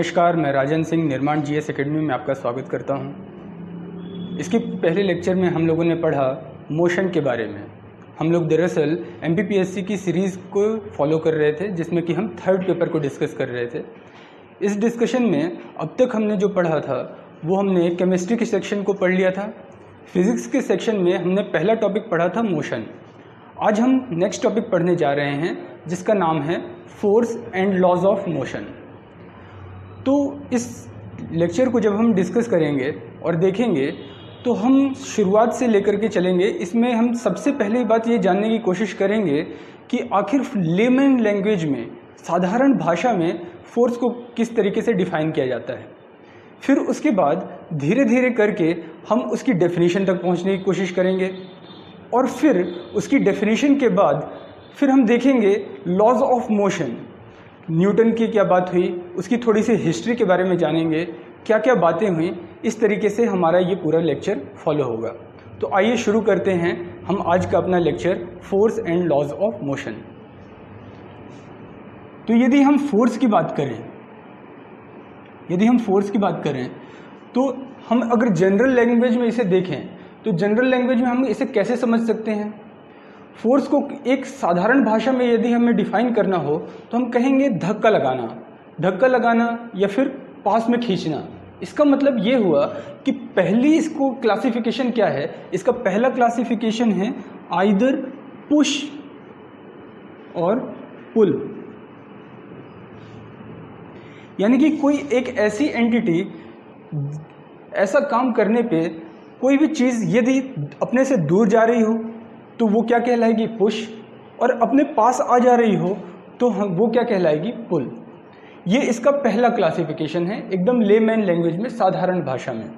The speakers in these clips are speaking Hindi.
नमस्कार, मैं राजन सिंह निर्माण जीएस एकेडमी में आपका स्वागत करता हूं। इसके पहले लेक्चर में हम लोगों ने पढ़ा मोशन के बारे में। हम लोग दरअसल एमपीपीएससी की सीरीज़ को फॉलो कर रहे थे, जिसमें कि हम थर्ड पेपर को डिस्कस कर रहे थे। इस डिस्कशन में अब तक हमने जो पढ़ा था वो हमने केमिस्ट्री के सेक्शन को पढ़ लिया था। फिज़िक्स के सेक्शन में हमने पहला टॉपिक पढ़ा था मोशन। आज हम नेक्स्ट टॉपिक पढ़ने जा रहे हैं जिसका नाम है force and laws of motion. तो इस लेक्चर को जब हम डिस्कस करेंगे और देखेंगे तो हम शुरुआत से लेकर के चलेंगे। इसमें हम सबसे पहले बात ये जानने की कोशिश करेंगे कि आखिर लेमन लैंग्वेज में, साधारण भाषा में फोर्स को किस तरीके से डिफाइन किया जाता है। फिर उसके बाद धीरे धीरे करके हम उसकी डेफिनेशन तक पहुंचने की कोशिश करेंगे और फिर उसकी डेफिनेशन के बाद फिर हम देखेंगे लॉज ऑफ मोशन, न्यूटन की क्या बात हुई, उसकी थोड़ी सी हिस्ट्री के बारे में जानेंगे, क्या क्या बातें हुई। इस तरीके से हमारा ये पूरा लेक्चर फॉलो होगा। तो आइए शुरू करते हैं हम आज का अपना lecture force and laws of motion. तो यदि हम फोर्स की बात करें तो हम अगर जनरल लैंग्वेज में इसे देखें तो जनरल लैंग्वेज में हम इसे कैसे समझ सकते हैं। फोर्स को एक साधारण भाषा में यदि हमें डिफाइन करना हो तो हम कहेंगे धक्का लगाना या फिर पास में खींचना। इसका मतलब ये हुआ कि पहली इसको क्लासिफिकेशन क्या है। इसका पहला क्लासिफिकेशन है आइदर पुश और पुल, यानी कि कोई एक ऐसी एंटिटी ऐसा काम करने पे कोई भी चीज़ यदि अपने से दूर जा रही हो तो वो क्या कहलाएगी, पुश, और अपने पास आ जा रही हो तो वो क्या कहलाएगी, पुल। ये इसका पहला क्लासिफिकेशन है एकदम लेमैन लैंग्वेज में, साधारण भाषा में।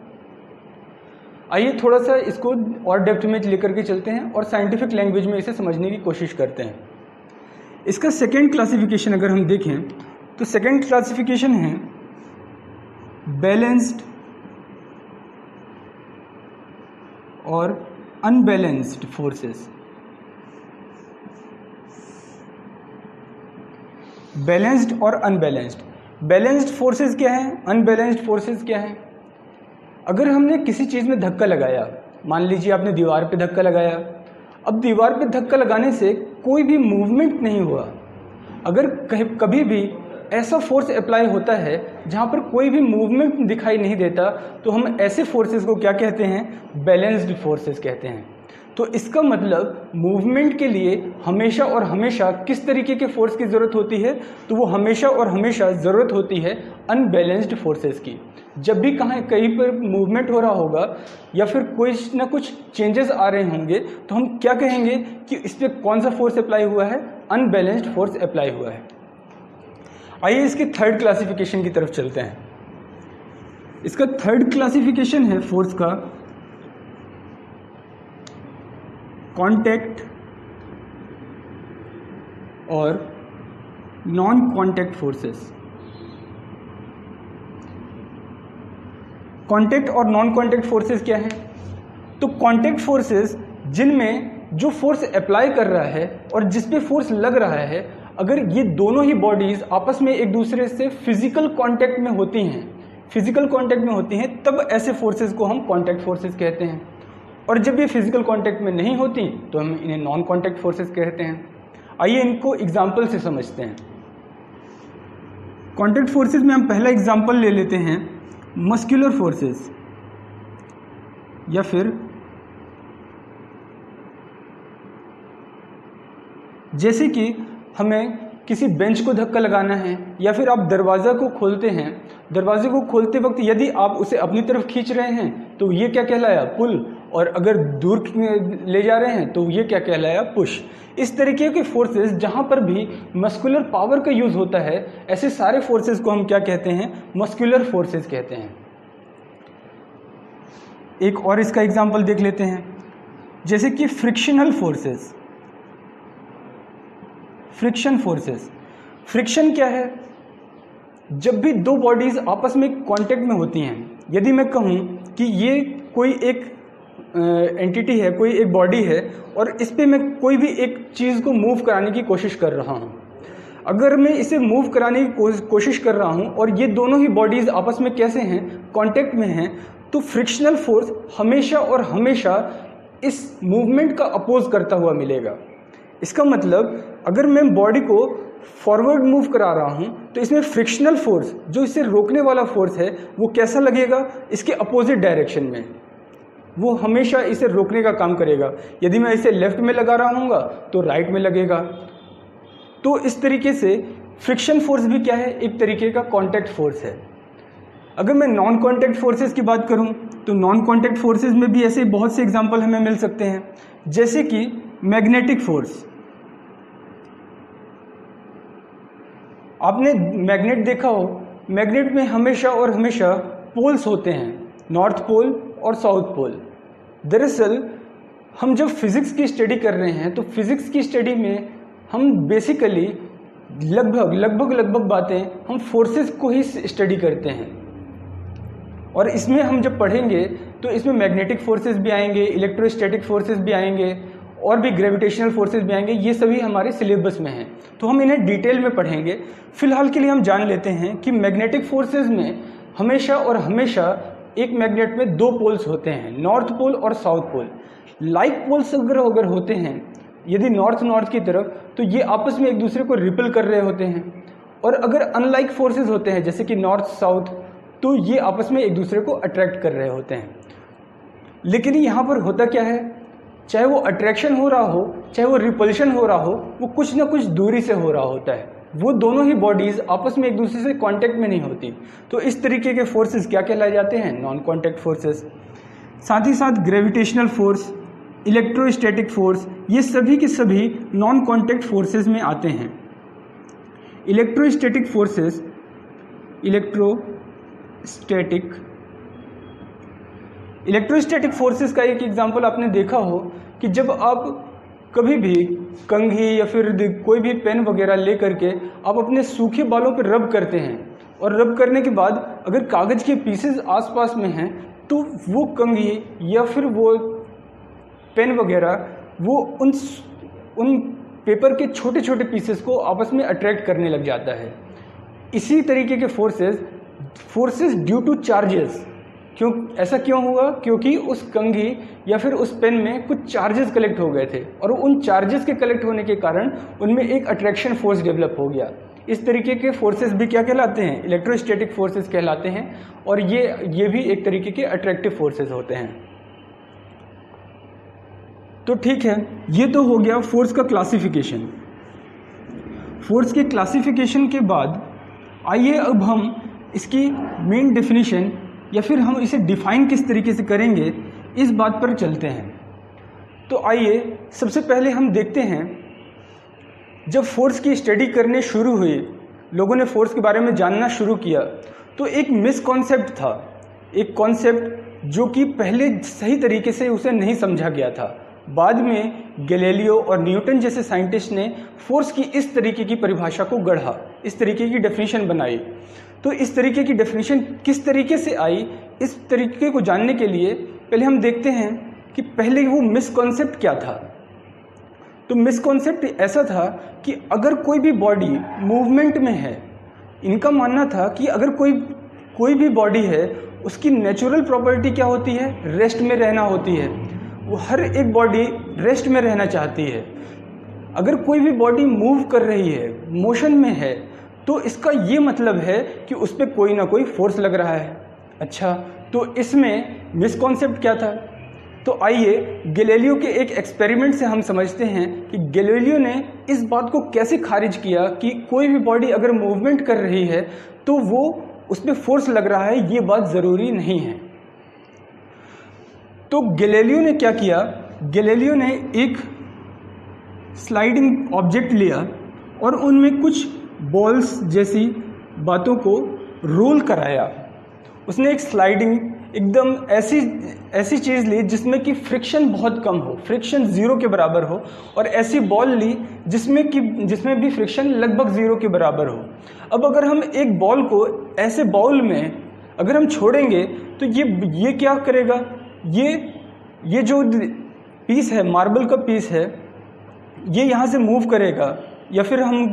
आइए थोड़ा सा इसको और डेप्थ में लेकर के चलते हैं और साइंटिफिक लैंग्वेज में इसे समझने की कोशिश करते हैं। इसका सेकेंड क्लासिफिकेशन अगर हम देखें तो सेकेंड क्लासिफिकेशन है बैलेंस्ड और अनबैलेंस्ड फोर्सेस। बैलेंस्ड और अनबैलेंस्ड। बैलेंस्ड फोर्सेस क्या है, अनबैलेंस्ड फोर्सेस क्या है। अगर हमने किसी चीज़ में धक्का लगाया, मान लीजिए आपने दीवार पे धक्का लगाया, अब दीवार पे धक्का लगाने से कोई भी मूवमेंट नहीं हुआ। अगर कभी भी ऐसा फोर्स अप्लाई होता है जहाँ पर कोई भी मूवमेंट दिखाई नहीं देता तो हम ऐसे फोर्सेस को क्या कहते हैं, बैलेंस्ड फोर्सेस कहते हैं। तो इसका मतलब मूवमेंट के लिए हमेशा और हमेशा किस तरीके के फोर्स की ज़रूरत होती है, तो वो हमेशा और हमेशा ज़रूरत होती है अनबैलेंस्ड फोर्सेस की। जब भी कहीं पर मूवमेंट हो रहा होगा या फिर कोई ना कुछ चेंजेस आ रहे होंगे तो हम क्या कहेंगे कि इस पर कौन सा फोर्स अप्लाई हुआ है, अनबैलेंस्ड फोर्स अप्लाई हुआ है। आइए इसकी थर्ड क्लासिफिकेशन की तरफ चलते हैं। इसका थर्ड क्लासिफिकेशन है फोर्स का कांटेक्ट और नॉन कांटेक्ट फोर्सेस। कांटेक्ट और नॉन कांटेक्ट फोर्सेस क्या है, तो कांटेक्ट फोर्सेस जिनमें जो फोर्स अप्लाई कर रहा है और जिस पे फोर्स लग रहा है, अगर ये दोनों ही बॉडीज आपस में एक दूसरे से फिजिकल कांटेक्ट में होती हैं, तब ऐसे फोर्सेस को हम कांटेक्ट फोर्सेस कहते हैं। और जब ये फिजिकल कांटेक्ट में नहीं होती तो हम इन्हें नॉन कांटेक्ट फोर्सेस कहते हैं। आइए इनको एग्जाम्पल से समझते हैं। कांटेक्ट फोर्सेस में हम पहला एग्जाम्पल ले लेते हैं मस्कुलर फोर्सेस, या फिर जैसे कि हमें किसी बेंच को धक्का लगाना है या फिर आप दरवाज़ा को खोलते हैं, दरवाजे को खोलते वक्त यदि आप उसे अपनी तरफ खींच रहे हैं तो ये क्या कहलाया, पुल, और अगर दूर ले जा रहे हैं तो ये क्या कहलाया, पुश। इस तरीके के फोर्सेस जहाँ पर भी मस्कुलर पावर का यूज़ होता है, ऐसे सारे फोर्सेस को हम क्या कहते हैं, मस्कुलर फोर्सेस कहते हैं। एक और इसका एग्जाम्पल देख लेते हैं, जैसे कि frictional forces. Friction forces, friction क्या है, जब भी दो बॉडीज आपस में कांटेक्ट में होती हैं, यदि मैं कहूँ कि ये कोई एक एंटिटी है, कोई एक बॉडी है और इस पे मैं कोई भी एक चीज़ को मूव कराने की कोशिश कर रहा हूँ, अगर मैं इसे मूव कराने की कोशिश कर रहा हूँ और ये दोनों ही बॉडीज़ आपस में कैसे हैं, कांटेक्ट में हैं, तो फ्रिक्शनल फोर्स हमेशा और हमेशा इस मूवमेंट का अपोज करता हुआ मिलेगा। इसका मतलब अगर मैं बॉडी को फॉरवर्ड मूव करा रहा हूँ तो इसमें फ्रिक्शनल फोर्स, जो इसे रोकने वाला फोर्स है, वो कैसा लगेगा, इसके अपोजिट डायरेक्शन में, वो हमेशा इसे रोकने का काम करेगा। यदि मैं इसे लेफ्ट में लगा रहा हूँगा तो राइट में लगेगा। तो इस तरीके से फ्रिक्शन फोर्स भी क्या है, एक तरीके का कांटेक्ट फोर्स है। अगर मैं नॉन कांटेक्ट फोर्सेस की बात करूं तो नॉन कांटेक्ट फोर्सेस में भी ऐसे बहुत से एग्जांपल हमें मिल सकते हैं, जैसे कि मैग्नेटिक फोर्स। आपने मैग्नेट देखा हो, मैग्नेट में हमेशा और हमेशा पोल्स होते हैं, नॉर्थ पोल और साउथ पोल। दरअसल हम जब फिज़िक्स की स्टडी कर रहे हैं तो फिज़िक्स की स्टडी में हम बेसिकली लगभग बातें हम फोर्सेस को ही स्टडी करते हैं। और इसमें हम जब पढ़ेंगे तो इसमें मैग्नेटिक फोर्सेस भी आएंगे, इलेक्ट्रोस्टैटिक फोर्सेस भी आएंगे और भी ग्रेविटेशनल फोर्सेस भी आएंगे। ये सभी हमारे सिलेबस में हैं, तो हम इन्हें डिटेल में पढ़ेंगे। फिलहाल के लिए हम जान लेते हैं कि मैग्नेटिक फोर्सेस में हमेशा और हमेशा एक मैग्नेट में दो पोल्स होते हैं, नॉर्थ पोल और साउथ पोल। लाइक पोल्स अगर होते हैं, यदि नॉर्थ की तरफ, तो ये आपस में एक दूसरे को रिपल कर रहे होते हैं। और अगर अनलाइक फोर्सेस होते हैं जैसे कि नॉर्थ साउथ, तो ये आपस में एक दूसरे को अट्रैक्ट कर रहे होते हैं। लेकिन यहाँ पर होता क्या है, चाहे वो अट्रैक्शन हो रहा हो, चाहे वो रिपल्शन हो रहा हो, वो कुछ ना कुछ दूरी से हो रहा होता है। वो दोनों ही बॉडीज़ आपस में एक दूसरे से कांटेक्ट में नहीं होती। तो इस तरीके के फोर्सेस क्या कहलाए जाते हैं, नॉन कांटेक्ट फोर्सेस। साथ ही साथ ग्रेविटेशनल फोर्स, इलेक्ट्रोस्टैटिक फोर्स, ये सभी के सभी नॉन कांटेक्ट फोर्सेस में आते हैं। इलेक्ट्रोस्टैटिक फोर्सेस, इलेक्ट्रोस्टैटिक फोर्सेस का एक एग्जांपल आपने देखा हो कि जब आप कभी भी कंघी या फिर कोई भी पेन वगैरह ले करके आप अपने सूखे बालों पर रब करते हैं, और रब करने के बाद अगर कागज़ के पीसेस आसपास में हैं तो वो कंघी या फिर वो पेन वगैरह वो उन पेपर के छोटे छोटे पीसेस को आपस में अट्रैक्ट करने लग जाता है। इसी तरीके के फोर्सेस ड्यू टू चार्जेस, ऐसा क्यों हुआ, क्योंकि उस कंघी या फिर उस पेन में कुछ चार्जेस कलेक्ट हो गए थे और उन चार्जेस के कलेक्ट होने के कारण उनमें एक अट्रैक्शन फोर्स डेवलप हो गया। इस तरीके के फोर्सेस भी क्या कहलाते हैं, इलेक्ट्रोस्टैटिक फोर्सेस कहलाते हैं। और ये भी एक तरीके के अट्रैक्टिव फोर्सेस होते हैं। तो ठीक है, ये तो हो गया फोर्स का क्लासिफिकेशन। फोर्स के क्लासिफिकेशन के बाद आइए अब हम इसकी मेन डेफिनेशन या फिर हम इसे डिफाइन किस तरीके से करेंगे, इस बात पर चलते हैं। तो आइए सबसे पहले हम देखते हैं, जब फोर्स की स्टडी करने शुरू हुई, लोगों ने फोर्स के बारे में जानना शुरू किया, तो एक मिसकॉन्सेप्ट था, एक कॉन्सेप्ट जो कि पहले सही तरीके से उसे नहीं समझा गया था। बाद में गैलीलियो और न्यूटन जैसे साइंटिस्ट ने फोर्स की इस तरीके की परिभाषा को गढ़ा, इस तरीके की डेफिनेशन बनाई। तो इस तरीके की डेफिनेशन किस तरीके से आई, इस तरीके को जानने के लिए पहले हम देखते हैं कि पहले वो मिसकॉन्सेप्ट क्या था। तो मिसकॉन्सेप्ट ऐसा था कि अगर कोई भी बॉडी मूवमेंट में है, इनका मानना था कि अगर कोई भी बॉडी है, उसकी नेचुरल प्रॉपर्टी क्या होती है, रेस्ट में रहना होती है। वो हर एक बॉडी रेस्ट में रहना चाहती है। अगर कोई भी बॉडी मूव कर रही है, मोशन में है, तो इसका ये मतलब है कि उस पर कोई ना कोई फोर्स लग रहा है। अच्छा, तो इसमें मिसकॉन्सेप्ट क्या था? तो आइए गैलीलियो के एक एक्सपेरिमेंट से हम समझते हैं कि गैलीलियो ने इस बात को कैसे खारिज किया कि कोई भी बॉडी अगर मूवमेंट कर रही है तो वो उस पर फोर्स लग रहा है, ये बात ज़रूरी नहीं है। तो गैलीलियो ने क्या किया, गैलीलियो ने एक स्लाइडिंग ऑब्जेक्ट लिया और उनमें कुछ बॉल्स जैसी बातों को रोल कराया। उसने एक स्लाइडिंग एकदम ऐसी चीज़ ली जिसमें कि फ्रिक्शन बहुत कम हो, फ्रिक्शन 0 के बराबर हो, और ऐसी बॉल ली जिसमें भी फ्रिक्शन लगभग 0 के बराबर हो। अब अगर हम एक बॉल को ऐसे बाउल में अगर हम छोड़ेंगे तो ये क्या करेगा, ये जो पीस है, मार्बल का पीस है, ये यहाँ से मूव करेगा या फिर हम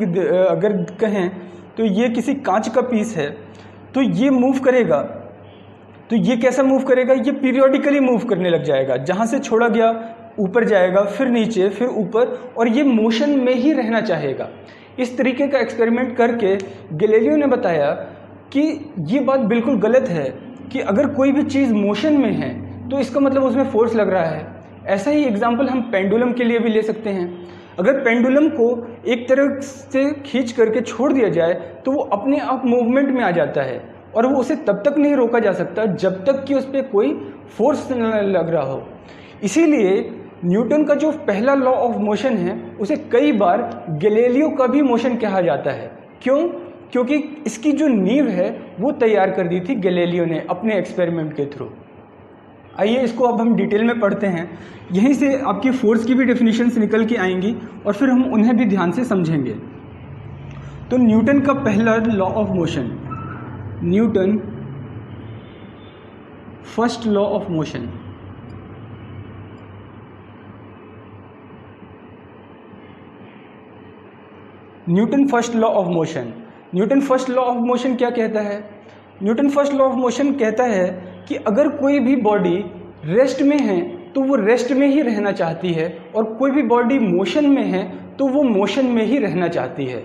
अगर कहें तो ये किसी कांच का पीस है, तो ये मूव करेगा, तो ये कैसा मूव करेगा, ये पीरियोडिकली मूव करने लग जाएगा। जहाँ से छोड़ा गया ऊपर जाएगा, फिर नीचे, फिर ऊपर, और ये मोशन में ही रहना चाहेगा। इस तरीके का एक्सपेरिमेंट करके गैलीलियो ने बताया कि ये बात बिल्कुल गलत है कि अगर कोई भी चीज़ मोशन में है तो इसका मतलब उसमें फोर्स लग रहा है। ऐसा ही एग्जाम्पल हम पेंडुलम के लिए भी ले सकते हैं। अगर पेंडुलम को एक तरह से खींच करके छोड़ दिया जाए तो वो अपने आप मूवमेंट में आ जाता है, और वो उसे तब तक नहीं रोका जा सकता जब तक कि उस पर कोई फोर्स न लग रहा हो। इसीलिए न्यूटन का जो पहला लॉ ऑफ मोशन है उसे कई बार गैलीलियो का भी मोशन कहा जाता है। क्यों? क्योंकि इसकी जो नींव है वो तैयार कर दी थी गैलीलियो ने अपने एक्सपेरिमेंट के थ्रू। आइए इसको अब हम डिटेल में पढ़ते हैं। यहीं से आपकी फोर्स की भी डेफिनेशंस निकल के आएंगी और फिर हम उन्हें भी ध्यान से समझेंगे। तो न्यूटन का पहला law of motion, Newton first law of motion. Newton first law of motion, Newton first law of motion क्या कहता है? Newton first law of motion कहता है कि अगर कोई भी बॉडी रेस्ट में है तो वो रेस्ट में ही रहना चाहती है, और कोई भी बॉडी मोशन में है तो वो मोशन में ही रहना चाहती है।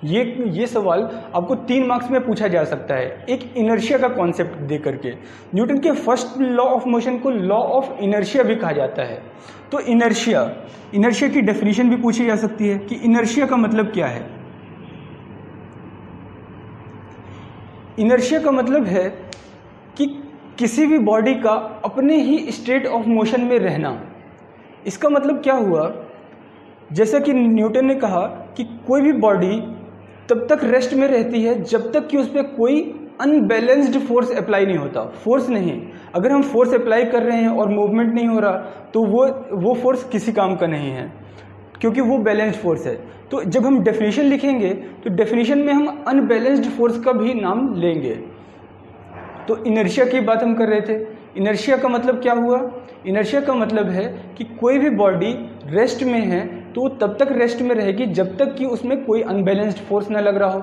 ये सवाल आपको 3 मार्क्स में पूछा जा सकता है, एक इनर्शिया का कॉन्सेप्ट दे करके। न्यूटन के फर्स्ट लॉ ऑफ मोशन को लॉ ऑफ इनर्शिया भी कहा जाता है। तो इनर्शिया की डेफिनेशन भी पूछी जा सकती है कि इनर्शिया का मतलब क्या है। इनर्शिया का मतलब है कि किसी भी बॉडी का अपने ही स्टेट ऑफ मोशन में रहना। इसका मतलब क्या हुआ? जैसा कि न्यूटन ने कहा कि कोई भी बॉडी तब तक रेस्ट में रहती है जब तक कि उस पर कोई अनबैलेंस्ड फोर्स अप्लाई नहीं होता। फोर्स नहीं, अगर हम फोर्स अप्लाई कर रहे हैं और मूवमेंट नहीं हो रहा तो वो फोर्स किसी काम का नहीं है, क्योंकि वो बैलेंस्ड फोर्स है। तो जब हम डेफिनेशन लिखेंगे तो डेफिनेशन में हम अनबैलेंस्ड फोर्स का भी नाम लेंगे। तो इनर्शिया की बात हम कर रहे थे। इनर्शिया का मतलब क्या हुआ? इनर्शिया का मतलब है कि कोई भी बॉडी रेस्ट में है तो वो तब तक रेस्ट में रहेगी जब तक कि उसमें कोई अनबैलेंस्ड फोर्स न लग रहा हो।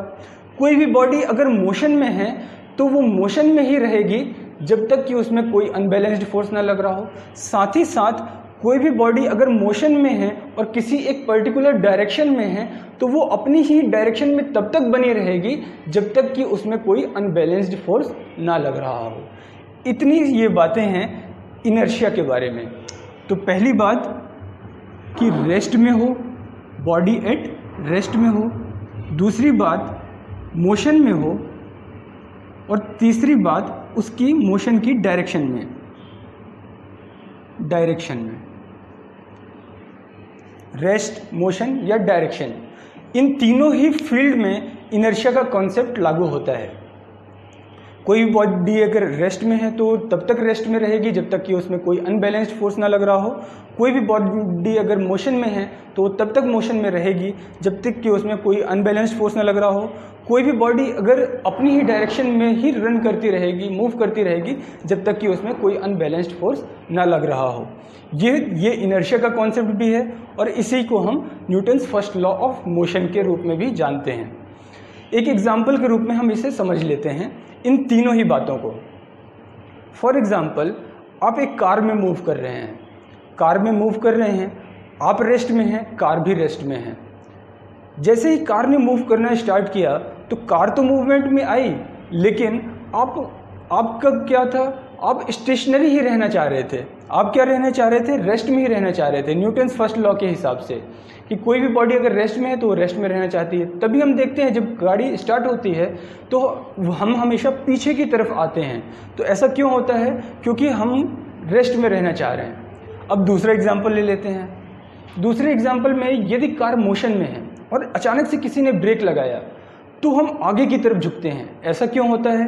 कोई भी बॉडी अगर मोशन में है तो वो मोशन में ही रहेगी जब तक कि उसमें कोई अनबैलेंस्ड फोर्स न लग रहा हो। साथ ही साथ कोई भी बॉडी अगर मोशन में है और किसी एक पर्टिकुलर डायरेक्शन में है तो वो अपनी ही डायरेक्शन में तब तक बनी रहेगी जब तक कि उसमें कोई अनबैलेंस्ड फोर्स ना लग रहा हो। इतनी ये बातें हैं इनर्शिया के बारे में। तो पहली बात कि रेस्ट में हो, बॉडी एट रेस्ट में हो। दूसरी बात मोशन में हो, और तीसरी बात उसकी मोशन की डायरेक्शन में। रेस्ट, मोशन या डायरेक्शन, इन तीनों ही फील्ड में इनर्शिया का कॉन्सेप्ट लागू होता है। कोई भी बॉडी अगर रेस्ट में है तो तब तक रेस्ट में रहेगी जब तक कि उसमें कोई अनबैलेंस्ड फोर्स ना लग रहा हो। कोई भी बॉडी अगर मोशन में है तो तब तक मोशन में रहेगी जब तक कि उसमें कोई अनबैलेंस्ड फोर्स ना लग रहा हो। कोई भी बॉडी अगर अपनी ही डायरेक्शन में ही रन करती रहेगी, मूव करती रहेगी जब तक कि उसमें कोई अनबैलेंस्ड फोर्स ना लग रहा हो। ये इनर्शिया का कॉन्सेप्ट भी है, और इसी को हम Newton's first law of motion के रूप में भी जानते हैं। एक एग्जाम्पल के रूप में हम इसे समझ लेते हैं इन तीनों ही बातों को। फॉर एग्जाम्पल, आप एक कार में मूव कर रहे हैं, आप रेस्ट में हैं, कार भी रेस्ट में है। जैसे ही कार ने मूव करना स्टार्ट किया तो कार तो मूवमेंट में आई, लेकिन आपका क्या था? आप स्टेशनरी ही रहना चाह रहे थे। आप क्या रहना चाह रहे थे? रेस्ट में ही रहना चाह रहे थे, न्यूटन्स फर्स्ट लॉ के हिसाब से कि कोई भी बॉडी अगर रेस्ट में है तो वो रेस्ट में रहना चाहती है। तभी हम देखते हैं जब गाड़ी स्टार्ट होती है तो हम हमेशा पीछे की तरफ आते हैं। तो ऐसा क्यों होता है? क्योंकि हम रेस्ट में रहना चाह रहे हैं। अब दूसरा एग्जाम्पल ले लेते हैं। दूसरे एग्जाम्पल में यदि कार मोशन में है और अचानक से किसी ने ब्रेक लगाया तो हम आगे की तरफ झुकते हैं। ऐसा क्यों होता है?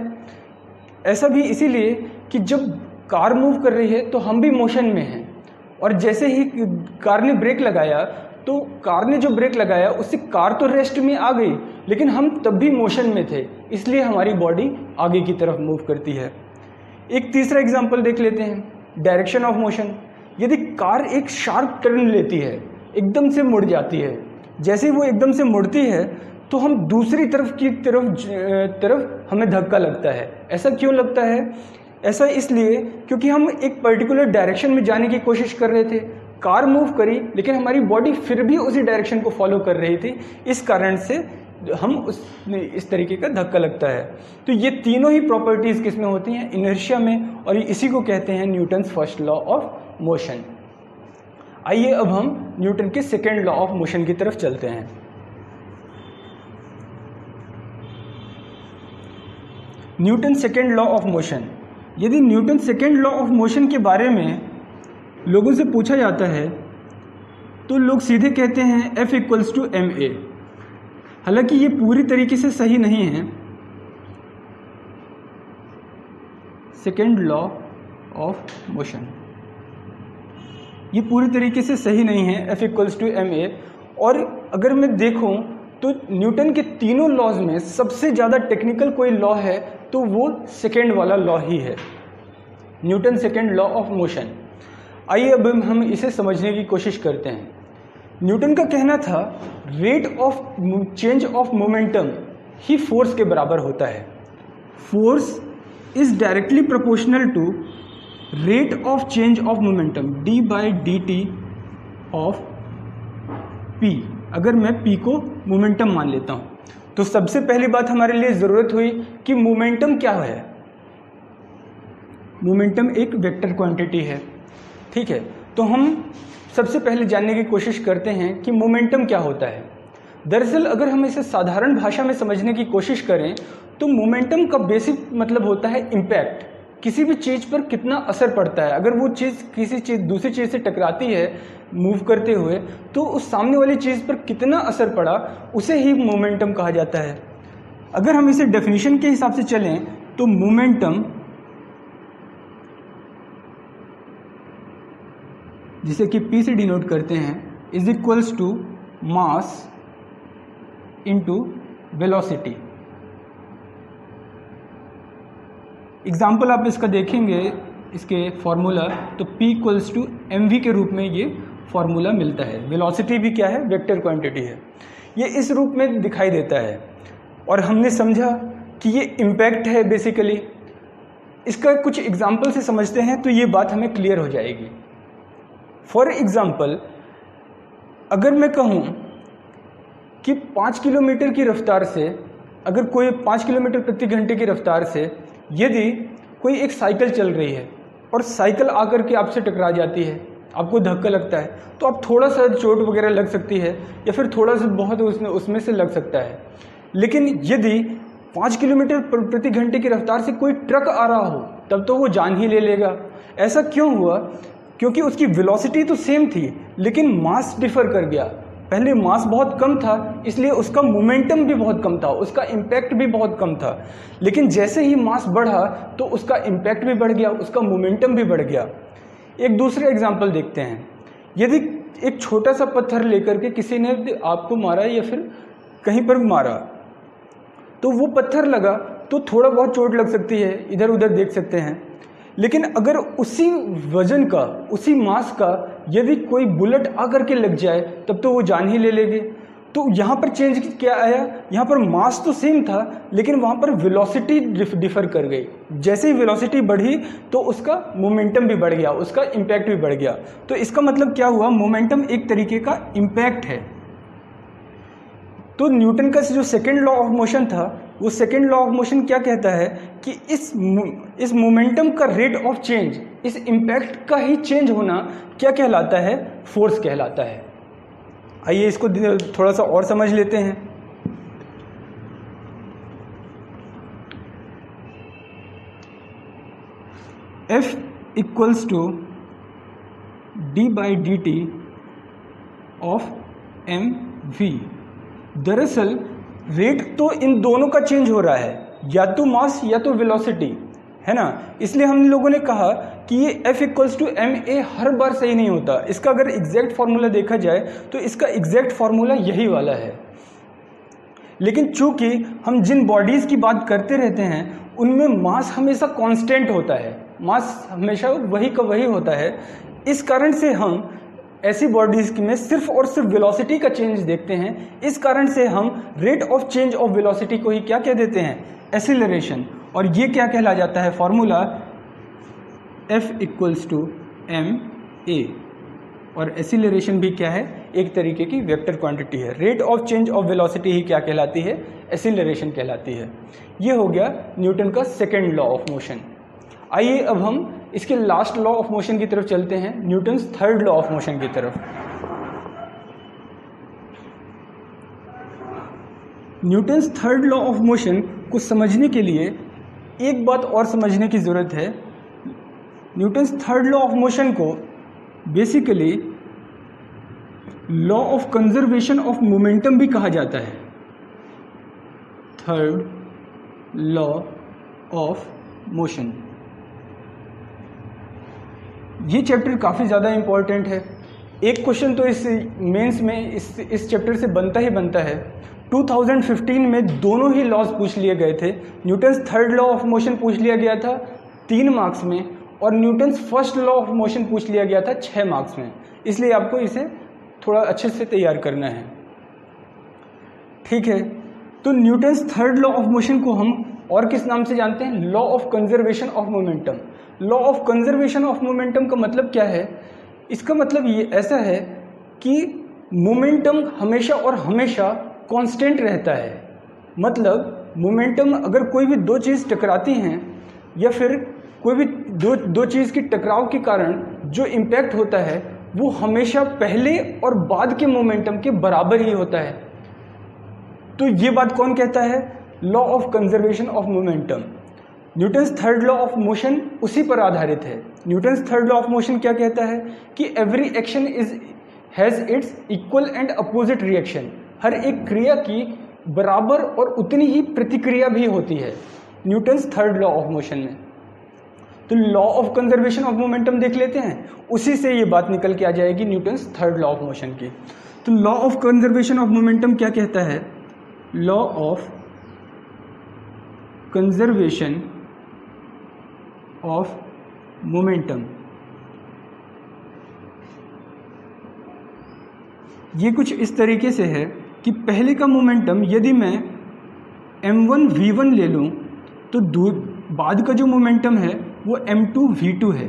ऐसा भी इसीलिए कि जब कार मूव कर रही है तो हम भी मोशन में हैं, और जैसे ही कार ने ब्रेक लगाया तो कार ने जो ब्रेक लगाया उससे कार तो रेस्ट में आ गई, लेकिन हम तब भी मोशन में थे, इसलिए हमारी बॉडी आगे की तरफ मूव करती है। एक तीसरा एग्जाम्पल देख लेते हैं, डायरेक्शन ऑफ मोशन। यदि कार एक शार्प टर्न लेती है, एकदम से मुड़ जाती है, जैसे ही वो एकदम से मुड़ती है तो हम दूसरी तरफ की तरफ हमें धक्का लगता है। ऐसा क्यों लगता है? ऐसा इसलिए क्योंकि हम एक पर्टिकुलर डायरेक्शन में जाने की कोशिश कर रहे थे, कार मूव करी लेकिन हमारी बॉडी फिर भी उसी डायरेक्शन को फॉलो कर रही थी, इस कारण से हम इस तरीके का धक्का लगता है। तो ये तीनों ही प्रॉपर्टीज़ किस में होती हैं? इनर्शिया में, और इसी को कहते हैं Newton's first law of motion. आइए अब हम न्यूटन के सेकेंड लॉ ऑफ मोशन की तरफ चलते हैं। Newton second law of motion. यदि Newton second law of motion के बारे में लोगों से पूछा जाता है तो लोग सीधे कहते हैं F = ma। हालांकि ये पूरी तरीके से सही नहीं है। सेकेंड लॉ ऑफ मोशन ये पूरी तरीके से सही नहीं है, F = ma। और अगर मैं देखूं तो न्यूटन के तीनों लॉज में सबसे ज़्यादा टेक्निकल कोई लॉ है तो वो सेकेंड वाला लॉ ही है, Newton second law of motion. आइए अब हम इसे समझने की कोशिश करते हैं। न्यूटन का कहना था rate of change of momentum ही फोर्स के बराबर होता है। Force is directly proportional to rate of change of momentum d/dt of p। अगर मैं p को मोमेंटम मान लेता हूं तो सबसे पहली बात हमारे लिए ज़रूरत हुई कि मोमेंटम क्या है। मोमेंटम एक वेक्टर क्वांटिटी है, ठीक है। तो हम सबसे पहले जानने की कोशिश करते हैं कि मोमेंटम क्या होता है। दरअसल अगर हम इसे साधारण भाषा में समझने की कोशिश करें तो मोमेंटम का बेसिक मतलब होता है इम्पैक्ट। किसी भी चीज़ पर कितना असर पड़ता है। अगर वो चीज़ किसी चीज़ दूसरी चीज़ से टकराती है मूव करते हुए तो उस सामने वाली चीज़ पर कितना असर पड़ा, उसे ही मोमेंटम कहा जाता है। अगर हम इसे डेफिनेशन के हिसाब से चलें तो मोमेंटम, जिसे कि P से डिनोट करते हैं, = मास इनटू वेलोसिटी। एग्जाम्पल आप इसका देखेंगे, इसके फॉर्मूला, तो P = mv के रूप में ये फॉर्मूला मिलता है। वेलोसिटी भी क्या है? वेक्टर क्वांटिटी है। ये इस रूप में दिखाई देता है और हमने समझा कि ये इम्पैक्ट है बेसिकली। इसका कुछ एग्जाम्पल से समझते हैं तो ये बात हमें क्लियर हो जाएगी। फॉर एग्ज़ाम्पल, अगर मैं कहूँ कि 5 किलोमीटर की रफ्तार से, अगर कोई 5 किलोमीटर प्रति घंटे की रफ्तार से यदि कोई एक साइकिल चल रही है और साइकिल आकर के आपसे टकरा जाती है, आपको धक्का लगता है, तो आप थोड़ा सा चोट वगैरह लग सकती है या फिर थोड़ा सा बहुत उसमें से लग सकता है। लेकिन यदि 5 किलोमीटर प्रति घंटे की रफ्तार से कोई ट्रक आ रहा हो तब तो वो जान ही ले लेगा। ऐसा क्यों हुआ? क्योंकि उसकी वेलोसिटी तो सेम थी लेकिन मास डिफर कर गया। पहले मास बहुत कम था इसलिए उसका मोमेंटम भी बहुत कम था, उसका इम्पैक्ट भी बहुत कम था। लेकिन जैसे ही मास बढ़ा तो उसका इम्पैक्ट भी बढ़ गया, उसका मोमेंटम भी बढ़ गया। एक दूसरा एग्जांपल देखते हैं। यदि एक छोटा सा पत्थर लेकर के किसी ने आपको मारा या फिर कहीं पर मारा तो वो पत्थर लगा तो थोड़ा बहुत चोट लग सकती है, इधर उधर देख सकते हैं। लेकिन अगर उसी वजन का, उसी मास का यदि कोई बुलेट आकर के लग जाए तब तो वो जान ही ले लेगी। तो यहाँ पर चेंज क्या आया? यहाँ पर मास तो सेम था लेकिन वहाँ पर वेलोसिटी डिफर कर गई। जैसे ही वेलोसिटी बढ़ी तो उसका मोमेंटम भी बढ़ गया, उसका इम्पैक्ट भी बढ़ गया। तो इसका मतलब क्या हुआ? मोमेंटम एक तरीके का इम्पैक्ट है। तो न्यूटन का जो सेकेंड लॉ ऑफ मोशन था, वो सेकेंड लॉ ऑफ मोशन क्या कहता है कि इस मोमेंटम का रेट ऑफ चेंज, इस इम्पैक्ट का ही चेंज होना क्या कहलाता है? फोर्स कहलाता है। आइए इसको थोड़ा सा और समझ लेते हैं। F = d/dt of mv। दरअसल रेट तो इन दोनों का चेंज हो रहा है, या तो मास या तो वेलोसिटी, है ना। इसलिए हम लोगों ने कहा कि ये F = ma हर बार सही नहीं होता। इसका अगर एग्जैक्ट फार्मूला देखा जाए तो इसका एग्जैक्ट फार्मूला यही वाला है। लेकिन चूंकि हम जिन बॉडीज़ की बात करते रहते हैं उनमें मास हमेशा कांस्टेंट होता है, मास हमेशा वही का वही होता है। इस कारण से हम ऐसी बॉडीज में सिर्फ और सिर्फ वेलोसिटी का चेंज देखते हैं। इस कारण से हम rate of change of velocity को ही क्या कह देते हैं, एक्सीलरेशन। और ये क्या कहला जाता है, फॉर्मूला F = ma। और एक्सीलरेशन भी क्या है, एक तरीके की वेक्टर क्वांटिटी है। Rate of change of velocity ही क्या कहलाती है, एक्सीलरेशन कहलाती है। ये हो गया न्यूटन का सेकेंड लॉ ऑफ मोशन। आइए अब हम इसके लास्ट लॉ ऑफ मोशन की तरफ चलते हैं, Newton's third law of motion की तरफ। Newton's third law of motion को समझने के लिए एक बात और समझने की ज़रूरत है। Newton's third law of motion को basically law of conservation of momentum भी कहा जाता है। थर्ड लॉ ऑफ मोशन, ये चैप्टर काफ़ी ज़्यादा इम्पॉर्टेंट है। एक क्वेश्चन तो इस मेंस में इस चैप्टर से बनता ही बनता है। 2015 में दोनों ही लॉज पूछ लिए गए थे। Newton's third law of motion पूछ लिया गया था 3 मार्क्स में, और Newton's first law of motion पूछ लिया गया था 6 मार्क्स में। इसलिए आपको इसे थोड़ा अच्छे से तैयार करना है, ठीक है। तो Newton's third law of motion को हम और किस नाम से जानते हैं, law of conservation of momentum. Law of conservation of momentum का मतलब क्या है, इसका मतलब ये ऐसा है कि मोमेंटम हमेशा और हमेशा कांस्टेंट रहता है। मतलब मोमेंटम, अगर कोई भी दो चीज़ टकराती हैं या फिर कोई भी दो चीज़ की टकराव के कारण जो इम्पैक्ट होता है वो हमेशा पहले और बाद के मोमेंटम के बराबर ही होता है। तो ये बात कौन कहता है, law of conservation of momentum. Newton's third law of motion उसी पर आधारित है। Newton's third law of motion क्या कहता है कि every action has its equal and opposite reaction. हर एक क्रिया की बराबर और उतनी ही प्रतिक्रिया भी होती है Newton's third law of motion में। तो law of conservation of momentum देख लेते हैं, उसी से ये बात निकल के आ जाएगी Newton's third law of motion की। तो law of conservation of momentum क्या कहता है, law of conservation of momentum, ये कुछ इस तरीके से है कि पहले का मोमेंटम यदि मैं m1 v1 ले लूं तो बाद का जो मोमेंटम है वो m2 v2 है।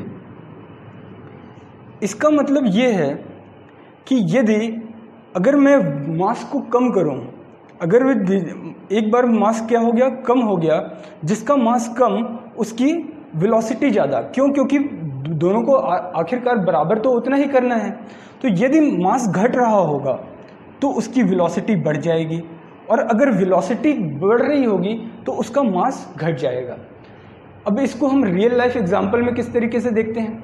इसका मतलब ये है कि यदि अगर मैं मास को कम करूं, अगर एक बार मास क्या हो गया, कम हो गया, जिसका मास कम उसकी वेलोसिटी ज़्यादा। क्यों, क्योंकि दोनों को आखिरकार बराबर तो उतना ही करना है। तो यदि मास घट रहा होगा तो उसकी वेलोसिटी बढ़ जाएगी, और अगर वेलोसिटी बढ़ रही होगी तो उसका मास घट जाएगा। अब इसको हम रियल लाइफ एग्जांपल में किस तरीके से देखते हैं,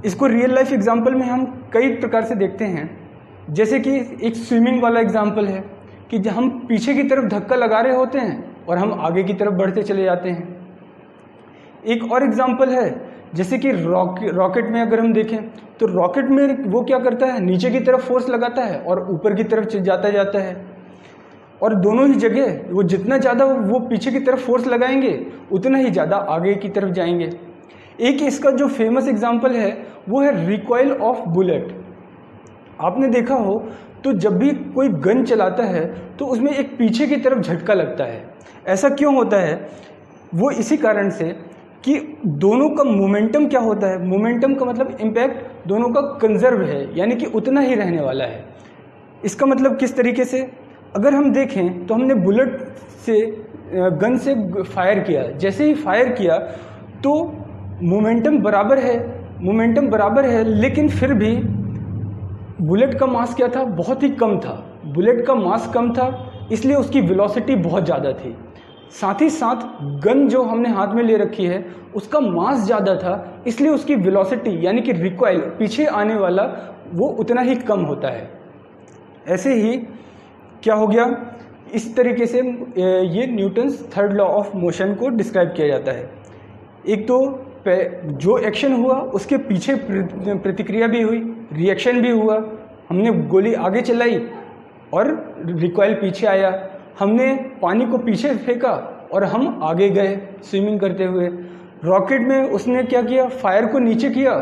इसको रियल लाइफ एग्जांपल में हम कई प्रकार से देखते हैं। जैसे कि एक स्विमिंग वाला एग्जांपल है कि जब हम पीछे की तरफ धक्का लगा रहे होते हैं और हम आगे की तरफ बढ़ते चले जाते हैं। एक और एग्जांपल है जैसे कि रॉकेट में अगर हम देखें तो रॉकेट में वो क्या करता है, नीचे की तरफ फोर्स लगाता है और ऊपर की तरफ जाता है, और दोनों ही जगह वो जितना ज़्यादा वो पीछे की तरफ फोर्स लगाएंगे उतना ही ज़्यादा आगे की तरफ जाएंगे। एक इसका जो फेमस एग्जांपल है वो है रिकॉइल ऑफ बुलेट। आपने देखा हो तो जब भी कोई गन चलाता है तो उसमें एक पीछे की तरफ झटका लगता है। ऐसा क्यों होता है, वो इसी कारण से कि दोनों का मोमेंटम क्या होता है, मोमेंटम का मतलब इम्पैक्ट दोनों का कंजर्व है, यानी कि उतना ही रहने वाला है। इसका मतलब किस तरीके से, अगर हम देखें तो हमने बुलेट से गन से फायर किया, जैसे ही फायर किया तो मोमेंटम बराबर है, लेकिन फिर भी बुलेट का मास क्या था, बहुत ही कम था। बुलेट का मास कम था इसलिए उसकी वेलोसिटी बहुत ज़्यादा थी। साथ ही साथ गन जो हमने हाथ में ले रखी है उसका मास ज़्यादा था, इसलिए उसकी वेलोसिटी यानी कि रिकॉइल, पीछे आने वाला, वो उतना ही कम होता है। ऐसे ही क्या हो गया, इस तरीके से ये Newton's third law of motion को डिस्क्राइब किया जाता है। एक तो जो एक्शन हुआ उसके पीछे प्रतिक्रिया भी हुई, रिएक्शन भी हुआ। हमने गोली आगे चलाई और रिकॉइल पीछे आया, हमने पानी को पीछे फेंका और हम आगे गए स्विमिंग करते हुए। रॉकेट में उसने क्या किया, फायर को नीचे किया,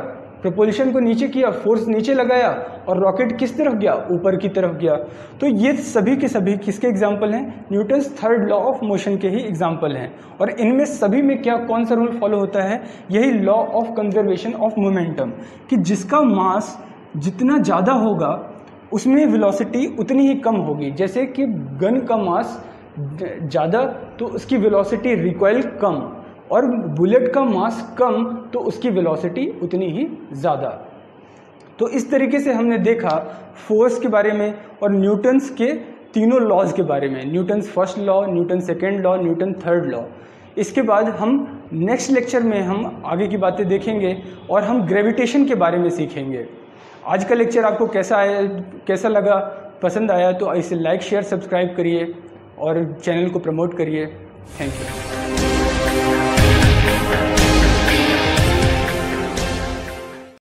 प्रोपल्शन को नीचे किया, फोर्स नीचे लगाया और रॉकेट किस तरफ गया, ऊपर की तरफ गया। तो ये सभी के सभी किसके एग्जाम्पल हैं, Newton's third law of motion के ही एग्जाम्पल हैं। और इनमें सभी में क्या कौन सा रूल फॉलो होता है, यही law of conservation of momentum, कि जिसका मास जितना ज़्यादा होगा उसमें वेलोसिटी उतनी ही कम होगी। जैसे कि गन का मास ज़्यादा तो उसकी वेलोसिटी रिकॉइल कम, और बुलेट का मास कम तो उसकी वेलोसिटी उतनी ही ज़्यादा। तो इस तरीके से हमने देखा फोर्स के बारे में और न्यूटन्स के तीनों लॉज के बारे में, Newton's first law, Newton second law, Newton third law. इसके बाद हम नेक्स्ट लेक्चर में हम आगे की बातें देखेंगे और हम ग्रेविटेशन के बारे में सीखेंगे। आज का लेक्चर आपको कैसा लगा, पसंद आया तो इसे लाइक शेयर सब्सक्राइब करिए और चैनल को प्रमोट करिए। Thank you.